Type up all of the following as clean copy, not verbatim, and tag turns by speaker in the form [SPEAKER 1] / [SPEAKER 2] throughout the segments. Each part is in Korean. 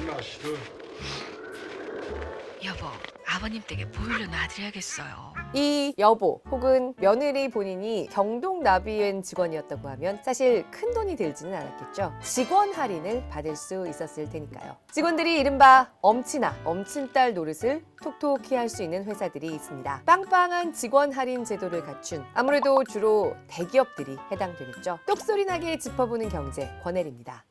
[SPEAKER 1] 존나 싫어.
[SPEAKER 2] 여보, 아버님 댁에 보일러 놔드려야겠어요.
[SPEAKER 3] 이 여보 혹은 며느리 본인이 경동나비엔 직원이었다고 하면 사실 큰 돈이 들지는 않았겠죠. 직원 할인을 받을 수 있었을 테니까요. 직원들이 이른바 엄친아, 엄친딸 노릇을 톡톡히 할 수 있는 회사들이 있습니다. 빵빵한 직원 할인 제도를 갖춘 아무래도 주로 대기업들이 해당되겠죠. 똑소리 나게 짚어보는 경제 권혜리입니다.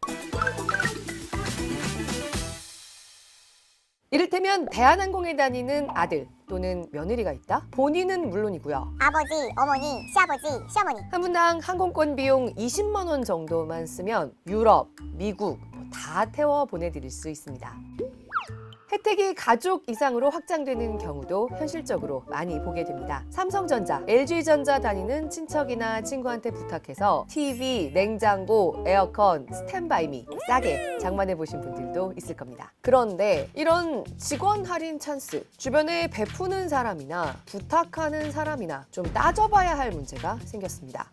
[SPEAKER 3] 이를테면 대한항공에 다니는 아들 또는 며느리가 있다? 본인은 물론이고요.
[SPEAKER 4] 아버지, 어머니, 시아버지, 시어머니.
[SPEAKER 3] 한 분당 항공권 비용 20만 원 정도만 쓰면 유럽, 미국 다 태워 보내드릴 수 있습니다. 혜택이 가족 이상으로 확장되는 경우도 현실적으로 많이 보게 됩니다. 삼성전자, LG전자 다니는 친척이나 친구한테 부탁해서 TV, 냉장고, 에어컨, 스탠바이미 싸게 장만해 보신 분들도 있을 겁니다. 그런데 이런 직원 할인 찬스, 주변에 베푸는 사람이나 부탁하는 사람이나 좀 따져봐야 할 문제가 생겼습니다.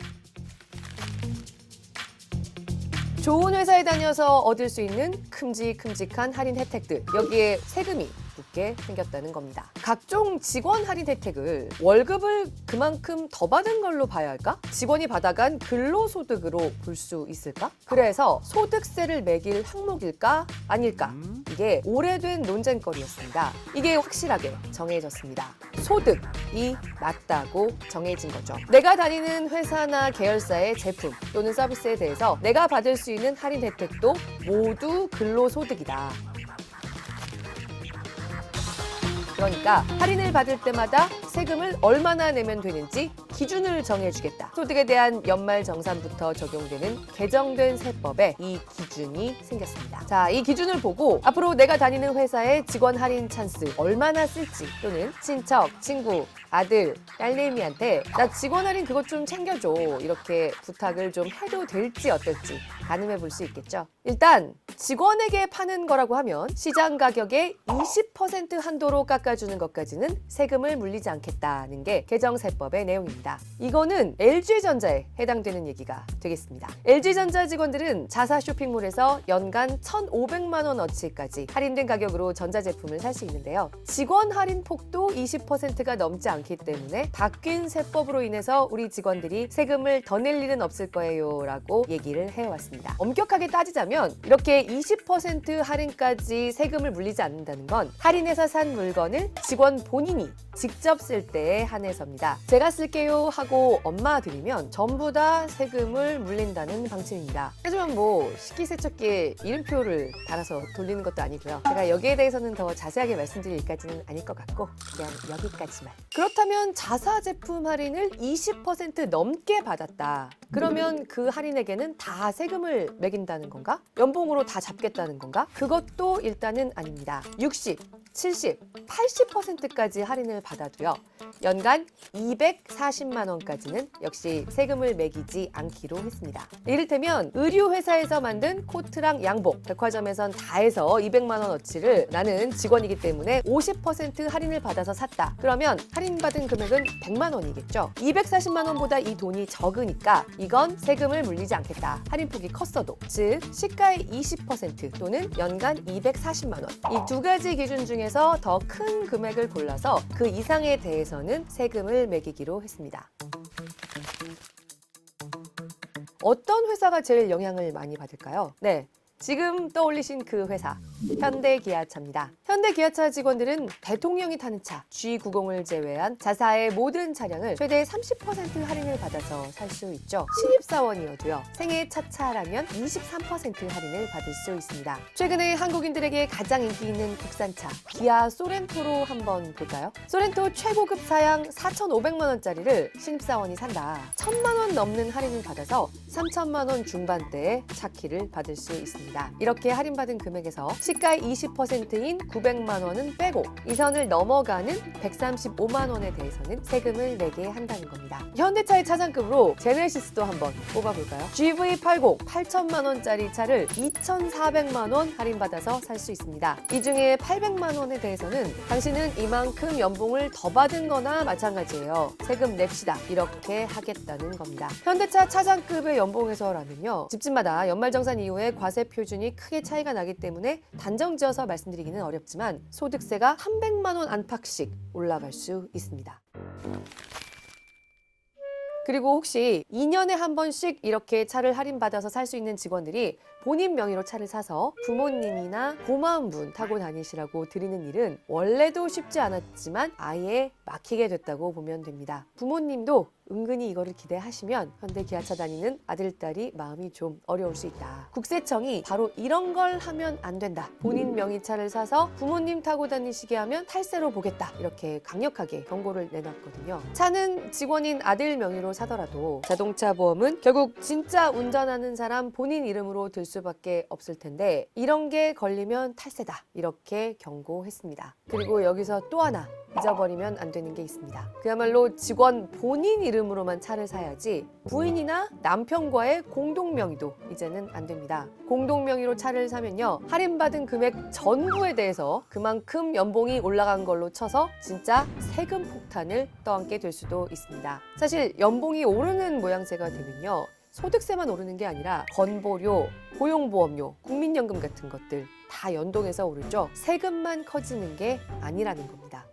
[SPEAKER 3] 좋은 회사에 다녀서 얻을 수 있는 큼직큼직한 할인 혜택들, 여기에 세금이 붙게 생겼다는 겁니다. 각종 직원 할인 혜택을 월급을 그만큼 더 받은 걸로 봐야 할까? 직원이 받아간 근로소득으로 볼 수 있을까? 그래서 소득세를 매길 항목일까? 아닐까? 이게 오래된 논쟁거리였습니다. 이게 확실하게 정해졌습니다. 소득이 맞다고 정해진 거죠. 내가 다니는 회사나 계열사의 제품 또는 서비스에 대해서 내가 받을 수 있는 할인 혜택도 모두 근로소득이다. 그러니까 할인을 받을 때마다 세금을 얼마나 내면 되는지 기준을 정해주겠다. 소득에 대한 연말정산부터 적용되는 개정된 세법에 이 기준이 생겼습니다. 자, 이 기준을 보고 앞으로 내가 다니는 회사의 직원 할인 찬스 얼마나 쓸지 또는 친척, 친구, 아들, 딸내미한테 나 직원 할인 그것 좀 챙겨줘 이렇게 부탁을 좀 해도 될지 어떨지 가늠해 볼 수 있겠죠. 일단 직원에게 파는 거라고 하면 시장 가격의 20% 한도로 깎아주는 것까지는 세금을 물리지 않겠다는 게 개정세법의 내용입니다. 이거는 LG전자에 해당되는 얘기가 되겠습니다. LG전자 직원들은 자사 쇼핑몰에서 연간 1,500만 원어치까지 할인된 가격으로 전자제품을 살 수 있는데요. 직원 할인 폭도 20%가 넘지 않기 때문에 바뀐 세법으로 인해서 우리 직원들이 세금을 더 낼 일은 없을 거예요 라고 얘기를 해왔습니다. 엄격하게 따지자면 이렇게 20% 할인까지 세금을 물리지 않는다는 건 할인해서 산 물건을 직원 본인이 직접 쓸 때에 한해서입니다. 제가 쓸게요 하고 엄마 드리면 전부 다 세금을 물린다는 방침입니다. 하지만 뭐 식기세척기에 이름표를 달아서 돌리는 것도 아니고요. 제가 여기에 대해서는 더 자세하게 말씀드릴 일까지는 아닐 것 같고 그냥 여기까지만. 그렇다면 자사 제품 할인을 20% 넘게 받았다. 그러면 그 할인에게는 다 세금을 매긴다는 건가? 연봉으로 다 잡겠다는 건가? 그것도 일단은 아닙니다. 60, 70, 80%까지 할인을 받아도요. 연간 240만 원까지는 역시 세금을 매기지 않기로 했습니다. 이를테면 의류회사에서 만든 코트랑 양복, 백화점에선 다 해서 200만 원어치를 나는 직원이기 때문에 50% 할인을 받아서 샀다. 그러면 할인받은 금액은 100만 원이겠죠. 240만 원보다 이 돈이 적으니까 이건 세금을 물리지 않겠다. 할인폭이 컸어도. 즉 시가의 20% 또는 연간 240만 원. 이 두 가지 기준 중에서 더 큰 금액을 골라서 그 이상에 대해서는 세금을 매기기로 했습니다. 어떤 회사가 제일 영향을 많이 받을까요? 네. 지금 떠올리신 그 회사, 현대기아차입니다. 현대기아차 직원들은 대통령이 타는 차 G90을 제외한 자사의 모든 차량을 최대 30% 할인을 받아서 살 수 있죠. 신입사원이어도요. 생애 첫 차라면 23% 할인을 받을 수 있습니다. 최근에 한국인들에게 가장 인기 있는 국산차 기아 소렌토로 한번 볼까요? 소렌토 최고급 사양 4,500만 원짜리를 신입사원이 산다. 1,000만 원 넘는 할인을 받아서 3천만 원 중반대의 차 키를 받을 수 있습니다. 이렇게 할인받은 금액에서 시가의 20%인 900만 원은 빼고 이 선을 넘어가는 135만 원에 대해서는 세금을 내게 한다는 겁니다. 현대차의 차장급으로 제네시스도 한번 뽑아볼까요? GV80 8천만 원짜리 차를 2,400만 원 할인받아서 살 수 있습니다. 이 중에 800만 원에 대해서는 당신은 이만큼 연봉을 더 받은 거나 마찬가지예요. 세금 냅시다. 이렇게 하겠다는 겁니다. 현대차 차장급의 연봉에서라면요. 집집마다 연말정산 이후에 과세 표준이 크게 차이가 나기 때문에 단정지어서 말씀드리기는 어렵지만 소득세가 300만 원 안팎씩 올라갈 수 있습니다. 그리고 혹시 2년에 한 번씩 이렇게 차를 할인받아서 살 수 있는 직원들이 본인 명의로 차를 사서 부모님이나 고마운 분 타고 다니시라고 드리는 일은 원래도 쉽지 않았지만 아예 막히게 됐다고 보면 됩니다. 부모님도 은근히 이거를 기대하시면 현대 기아차 다니는 아들, 딸이 마음이 좀 어려울 수 있다. 국세청이 바로 이런 걸 하면 안 된다. 본인 명의차를 사서 부모님 타고 다니시게 하면 탈세로 보겠다. 이렇게 강력하게 경고를 내놨거든요. 차는 직원인 아들 명의로 사더라도 자동차 보험은 결국 진짜 운전하는 사람 본인 이름으로 들 수밖에 없을 텐데 이런 게 걸리면 탈세다. 이렇게 경고했습니다. 그리고 여기서 또 하나 잊어버리면 안 되는 게 있습니다. 그야말로 직원 본인 이름으로만 차를 사야지 부인이나 남편과의 공동명의도 이제는 안 됩니다. 공동명의로 차를 사면요, 할인받은 금액 전부에 대해서 그만큼 연봉이 올라간 걸로 쳐서 진짜 세금 폭탄을 떠안게 될 수도 있습니다. 사실 연봉이 오르는 모양새가 되면요, 소득세만 오르는 게 아니라 건보료, 고용보험료, 국민연금 같은 것들 다 연동해서 오르죠. 세금만 커지는 게 아니라는 겁니다.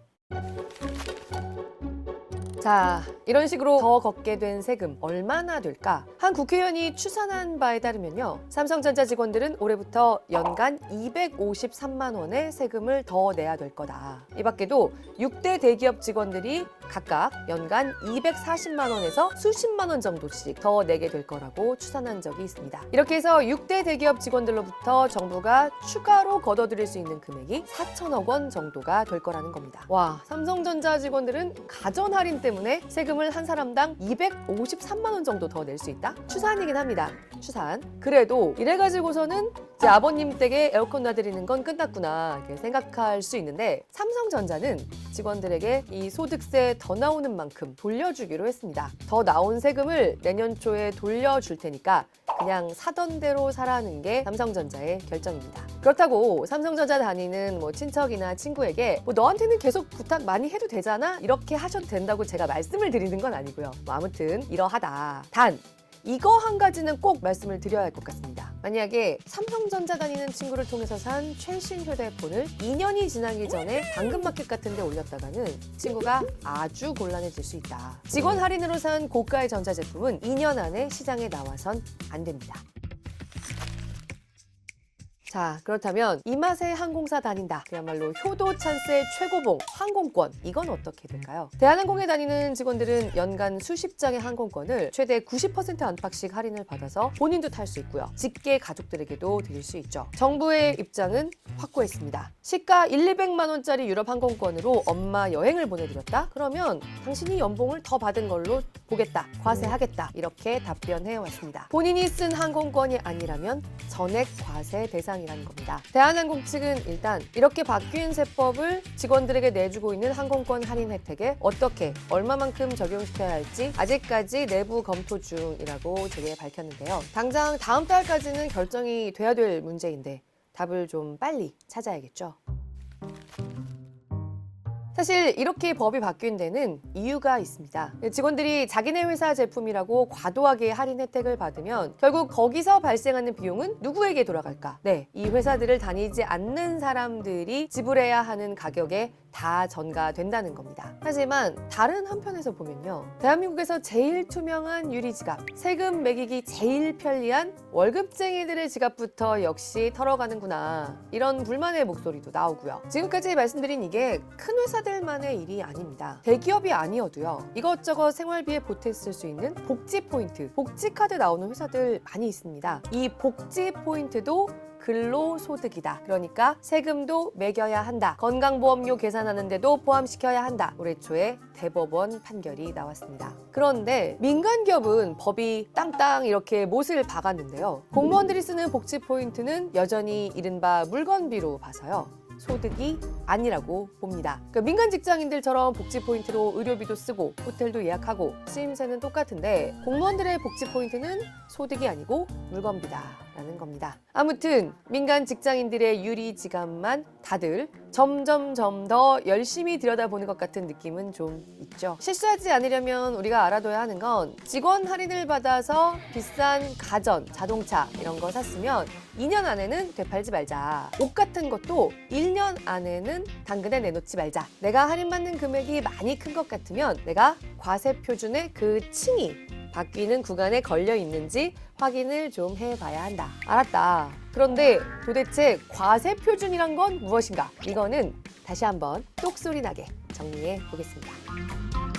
[SPEAKER 3] 자, 이런 식으로 더 걷게 된 세금 얼마나 될까? 한 국회의원이 추산한 바에 따르면요, 삼성전자 직원들은 올해부터 연간 253만 원의 세금을 더 내야 될 거다. 이 밖에도 6대 대기업 직원들이 각각 연간 240만 원에서 수십만 원 정도씩 더 내게 될 거라고 추산한 적이 있습니다. 이렇게 해서 6대 대기업 직원들로부터 정부가 추가로 걷어들일 수 있는 금액이 4천억 원 정도가 될 거라는 겁니다. 와, 삼성전자 직원들은 가전 할인 때문에 세금을 한 사람당 253만 원 정도 더 낼 수 있다? 추산이긴 합니다. 추산. 그래도 이래가지고서는 이제 아버님 댁에 에어컨 놔드리는 건 끝났구나 이렇게 생각할 수 있는데, 삼성전자는 직원들에게 이 소득세 더 나오는 만큼 돌려주기로 했습니다. 더 나온 세금을 내년 초에 돌려줄 테니까 그냥 사던 대로 사라는 게 삼성전자의 결정입니다. 그렇다고 삼성전자 다니는 친척이나 친구에게 너한테는 계속 부탁 많이 해도 되잖아? 이렇게 하셔도 된다고 제가 말씀을 드리는 건 아니고요. 아무튼 이러하다. 단 이거 한 가지는 꼭 말씀을 드려야 할 것 같습니다. 만약에 삼성전자 다니는 친구를 통해서 산 최신 휴대폰을 2년이 지나기 전에 당근마켓 같은 데 올렸다가는 친구가 아주 곤란해질 수 있다. 직원 할인으로 산 고가의 전자제품은 2년 안에 시장에 나와선 안 됩니다. 자, 그렇다면 이 맛에 항공사 다닌다. 그야말로 효도 찬스의 최고봉, 항공권. 이건 어떻게 될까요? 대한항공에 다니는 직원들은 연간 수십 장의 항공권을 최대 90% 안팎씩 할인을 받아서 본인도 탈 수 있고요. 직계 가족들에게도 드릴 수 있죠. 정부의 입장은 확고했습니다. 시가 200만 원짜리 유럽 항공권으로 엄마 여행을 보내드렸다? 그러면 당신이 연봉을 더 받은 걸로 보겠다. 과세하겠다. 이렇게 답변해왔습니다. 본인이 쓴 항공권이 아니라면 전액 과세 대상이라는 겁니다. 대한항공 측은 일단 이렇게 바뀐 세법을 직원들에게 내주고 있는 항공권 할인 혜택에 어떻게 얼마만큼 적용시켜야 할지 아직까지 내부 검토 중이라고 제게 밝혔는데요. 당장 다음 달까지는 결정이 돼야 될 문제인데 답을 좀 빨리 찾아야겠죠. 사실 이렇게 법이 바뀐 데는 이유가 있습니다. 직원들이 자기네 회사 제품이라고 과도하게 할인 혜택을 받으면 결국 거기서 발생하는 비용은 누구에게 돌아갈까? 네, 이 회사들을 다니지 않는 사람들이 지불해야 하는 가격에 다 전가된다는 겁니다. 하지만 다른 한편에서 보면요, 대한민국에서 제일 투명한 유리지갑, 세금 매기기 제일 편리한 월급쟁이들의 지갑부터 역시 털어가는구나, 이런 불만의 목소리도 나오고요. 지금까지 말씀드린 이게 큰 회사들만의 일이 아닙니다. 대기업이 아니어도요, 이것저것 생활비에 보탰을 수 있는 복지 포인트, 복지 카드 나오는 회사들 많이 있습니다. 이 복지 포인트도 근로소득이다. 그러니까 세금도 매겨야 한다. 건강보험료 계산하는데도 포함시켜야 한다. 올해 초에 대법원 판결이 나왔습니다. 그런데 민간기업은 법이 땅땅 이렇게 못을 박았는데요. 공무원들이 쓰는 복지 포인트는 여전히 이른바 물건비로 봐서요, 소득이 아니라고 봅니다. 그러니까 민간 직장인들처럼 복지 포인트로 의료비도 쓰고 호텔도 예약하고 쓰임새는 똑같은데 공무원들의 복지 포인트는 소득이 아니고 물건비다 라는 겁니다. 아무튼 민간 직장인들의 유리 지갑만 다들 점점 더 열심히 들여다보는 것 같은 느낌은 좀 있죠. 실수하지 않으려면 우리가 알아둬야 하는 건 직원 할인을 받아서 비싼 가전, 자동차 이런 거 샀으면 2년 안에는 되팔지 말자. 옷 같은 것도 1년 안에는 당근에 내놓지 말자. 내가 할인받는 금액이 많이 큰 것 같으면 내가 과세 표준의 그 층이 바뀌는 구간에 걸려 있는지 확인을 좀 해봐야 한다. 알았다. 그런데 도대체 과세 표준이란 건 무엇인가? 이거는 다시 한번 똑소리 나게 정리해 보겠습니다.